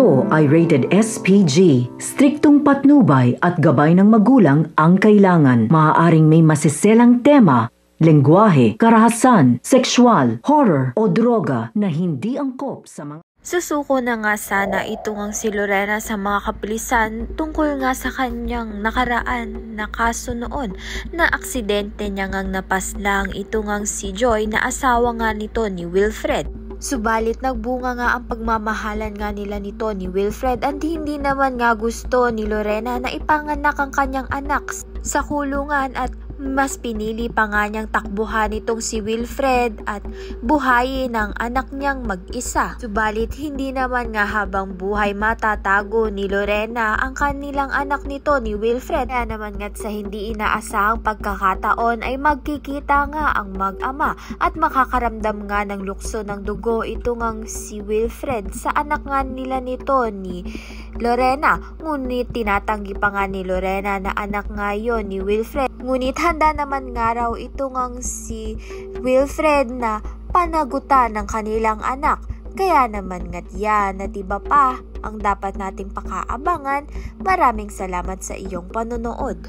ito ay rated SPG. Striktong patnubay at gabay ng magulang ang kailangan. Maaaring may masiselang tema, lengguwahe, karahasan, sexual, horror o droga na hindi angkop sa mga... Susuko na nga sana ito ngang si Lorena sa mga kapulisan tungkol nga sa kanyang nakaraan na kaso noon na aksidente niya ngang napaslang ito ngang si Joy na asawa nga nito ni Wilfred. Subalit nagbunga nga ang pagmamahalan nga nila nito ni Wilfred at hindi naman nga gusto ni Lorena na ipanganak ang kanyang anak sa kulungan at mas pinili pa nga niyang takbuhan itong si Wilfred at buhayin ang anak niyang mag-isa. Subalit hindi naman nga habang buhay matatago ni Lorena ang kanilang anak nito ni Wilfred. Kaya naman nga't sa hindi inaasahang pagkakataon ay magkikita nga ang mag-ama at makakaramdam nga ng lukso ng dugo ito ngang si Wilfred sa anak nga nila nito ni Lorena. Ngunit tinatanggi pa nga ni Lorena na anak nga yon ni Wilfred. Ngunit handa naman nga raw ito ngang si Wilfred na panagutan ng kanilang anak. Kaya naman nga't yan at iba pa ang dapat nating pakaabangan. Maraming salamat sa iyong panonood.